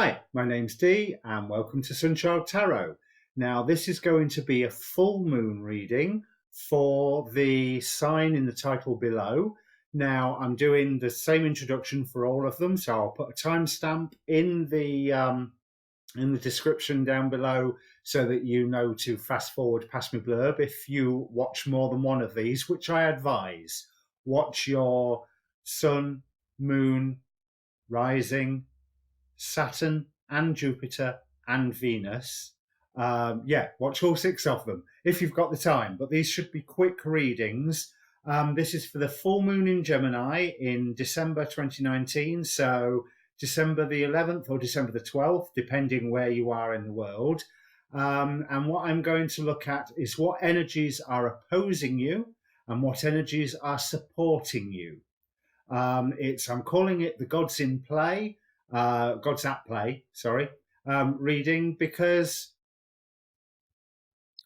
Hi, my name's Dee and welcome to Sunchild Tarot. Now this is going to be a full moon reading for the sign in the title below. Now I'm doing the same introduction for all of them, so I'll put a timestamp in the description down below so that you know to fast forward past my blurb if you watch more than one of these, which I advise. Watch your sun, moon, rising, Saturn and Jupiter and Venus. Watch all 6 of them if you've got the time, but these should be quick readings. This is for the full moon in Gemini in December 2019, so December the 11th or December the 12th, depending where you are in the world. And what I'm going to look at is what energies are opposing you and what energies are supporting you. I'm calling it the Gods in Play, Gods at Play, reading, because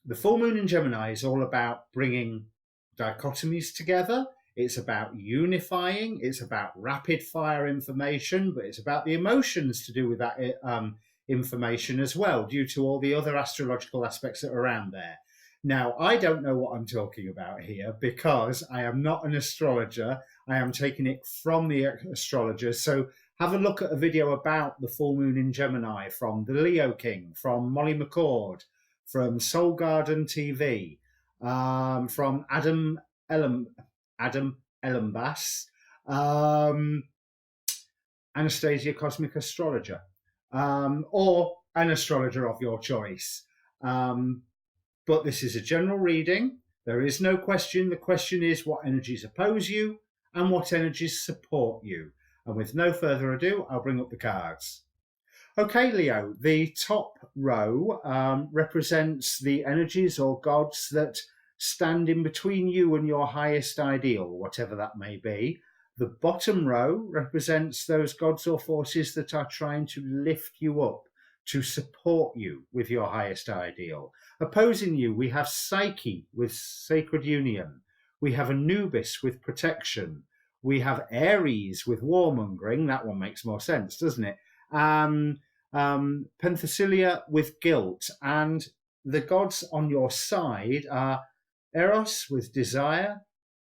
the full moon in Gemini is all about bringing dichotomies together. It's about unifying. It's about rapid fire information, but it's about the emotions to do with that information as well, due to all the other astrological aspects that are around there. Now, I don't know what I'm talking about here because I am not an astrologer. I am taking it from the astrologers. So have a look at a video about the full moon in Gemini from the Leo King, from Molly McCord, from Soul Garden TV, from Adam Ellenbass, Anastasia Cosmic Astrologer, or an astrologer of your choice. But this is a general reading. There is no question. The question is what energies oppose you and what energies support you. And with no further ado, I'll bring up the cards. Okay, Leo, the top row represents the energies or gods that stand in between you and your highest ideal, whatever that may be. The bottom row represents those gods or forces that are trying to lift you up, to support you with your highest ideal. Opposing you, we have Psyche with sacred union. We have Anubis with protection. We have Aries with warmongering. That one makes more sense, doesn't it? Penthesilea with guilt. And the gods on your side are Eros with desire,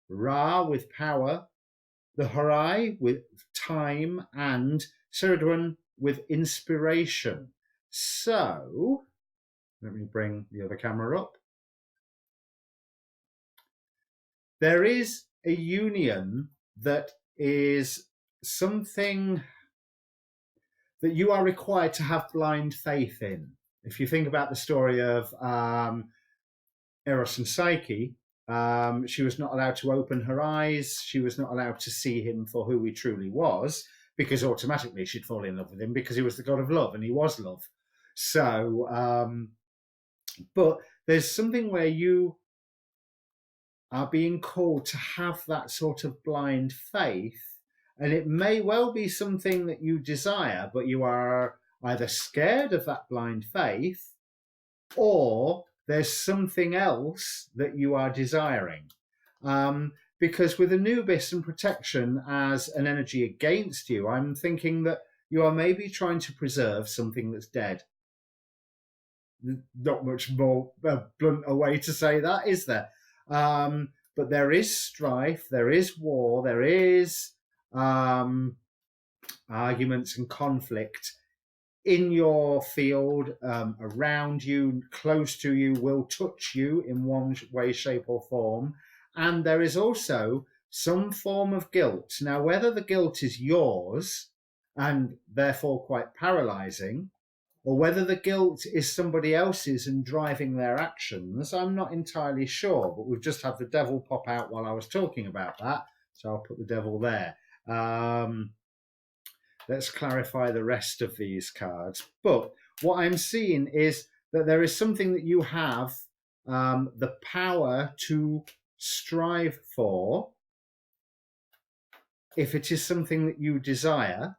Ra with power, the Horai with time, and Ceridwen with inspiration. So, let me bring the other camera up. There is a union that is something that you are required to have blind faith in. If you think about the story of Eros and Psyche, she was not allowed to open her eyes. She was not allowed to see him for who he truly was, because automatically she'd fall in love with him because he was the god of love and he was love. So, but there's something where you are being called to have that sort of blind faith, and it may well be something that you desire, but you are either scared of that blind faith or there's something else that you are desiring. Because with Anubis and protection as an energy against you, I'm thinking that you are maybe trying to preserve something that's dead. Not much more blunt a way to say that, is there? But there is strife, there is war, there is arguments and conflict in your field, around you, close to you, will touch you in one way, shape or form. And there is also some form of guilt. Now, whether the guilt is yours and therefore quite paralyzing, or whether the guilt is somebody else's and driving their actions, I'm not entirely sure. But we've just had the devil pop out while I was talking about that. So I'll put the devil there. Let's clarify the rest of these cards. But what I'm seeing is that there is something that you have the power to strive for if it is something that you desire.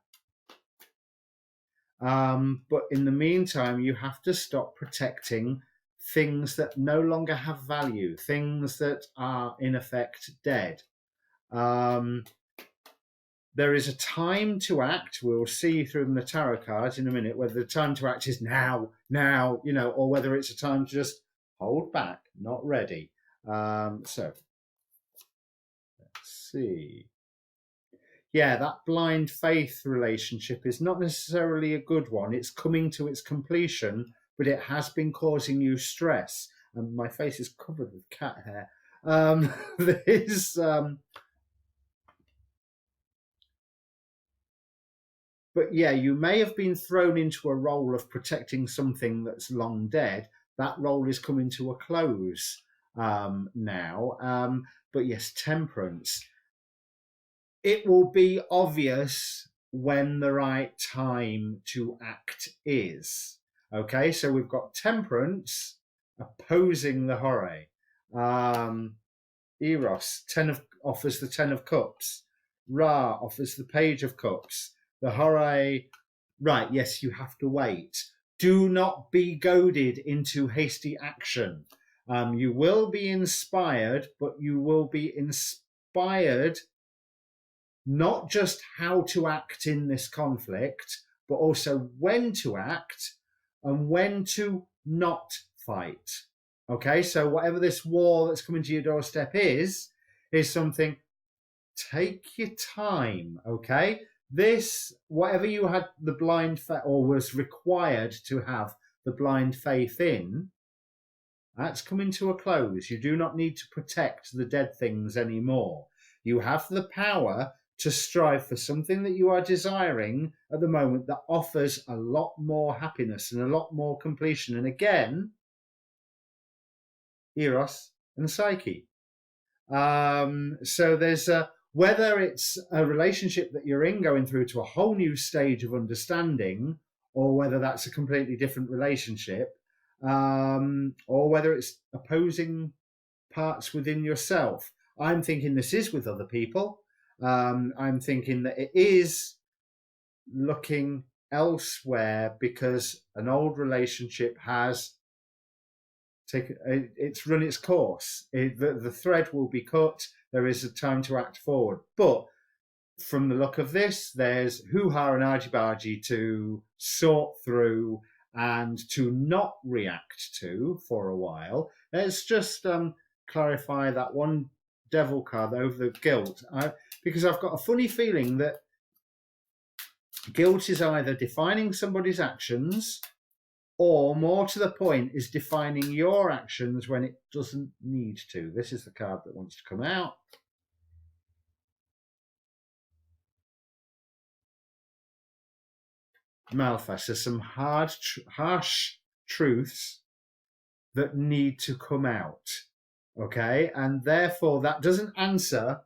But in the meantime, you have to stop protecting things that no longer have value, things that are in effect dead. there is a time to act. We'll see through the tarot cards in a minute whether the time to act is now, or whether it's a time to just hold back, not ready. So let's see. Yeah, that blind faith relationship is not necessarily a good one. It's coming to its completion, but it has been causing you stress. And my face is covered with cat hair. But yeah, you may have been thrown into a role of protecting something that's long dead. That role is coming to a close now. But yes, temperance. It will be obvious when the right time to act is. Okay, so we've got temperance opposing the hore. Eros offers the 10 of cups. Ra offers the page of cups. The hore, right, yes, you have to wait. Do not be goaded into hasty action. You will be inspired, but you will be inspired not just how to act in this conflict, but also when to act and when to not fight. Okay, so whatever this war that's coming to your doorstep is something, take your time, okay? This, whatever you had the blind faith, or was required to have the blind faith in, that's coming to a close. You do not need to protect the dead things anymore. You have the power to strive for something that you are desiring at the moment that offers a lot more happiness and a lot more completion. And again, Eros and Psyche. So there's whether it's a relationship that you're in going through to a whole new stage of understanding, or whether that's a completely different relationship, or whether it's opposing parts within yourself. I'm thinking this is with other people. I'm thinking that it is looking elsewhere because an old relationship has it's run its course. The thread will be cut. There is a time to act forward. But from the look of this, there's hoo-ha and argy-bargy to sort through and to not react to for a while. Let's just clarify that one devil card over the guilt, because I've got a funny feeling that guilt is either defining somebody's actions, or more to the point, is defining your actions when it doesn't need to. This is the card that wants to come out. Malphas. There's some harsh truths that need to come out. Okay, and therefore that doesn't answer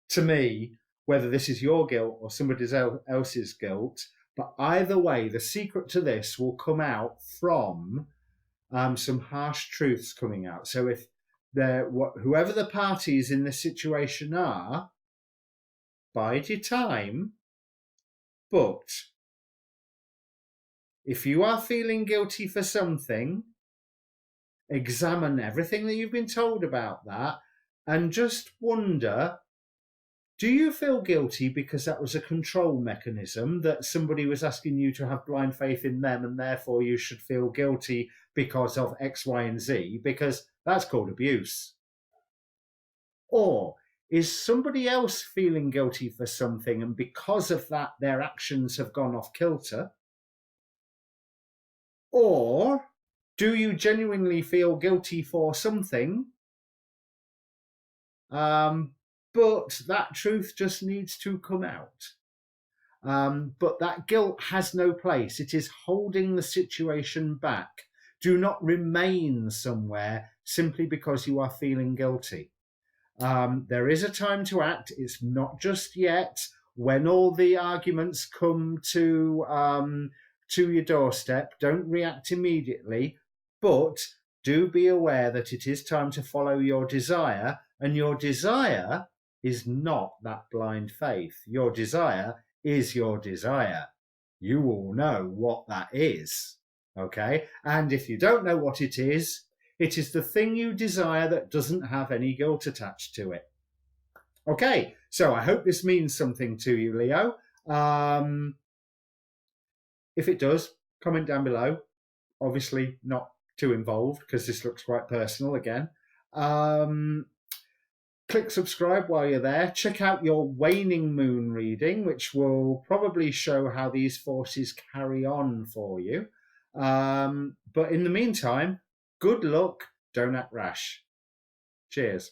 to me whether this is your guilt or somebody else's guilt. But either way, the secret to this will come out from some harsh truths coming out. So if whoever the parties in this situation are, bide your time. But if you are feeling guilty for something, examine everything that you've been told about that and just wonder, do you feel guilty because that was a control mechanism that somebody was asking you to have blind faith in them and therefore you should feel guilty because of X, Y, and Z, because that's called abuse? Or is somebody else feeling guilty for something and because of that their actions have gone off kilter? Or do you genuinely feel guilty for something, but that truth just needs to come out? But that guilt has no place. It is holding the situation back. Do not remain somewhere simply because you are feeling guilty. There is a time to act. It's not just yet. When all the arguments come to your doorstep, don't react immediately, but do be aware that it is time to follow your desire, and your desire is not that blind faith. Your desire is your desire. You will know what that is, okay? And if you don't know what it is the thing you desire that doesn't have any guilt attached to it. Okay, So I hope this means something to you, Leo. If it does, comment down below. Obviously not too involved because this looks quite personal again. Click subscribe while you're there. Check out your waning moon reading, which will probably show how these forces carry on for you. But in the meantime, good luck. Don't act rash. Cheers.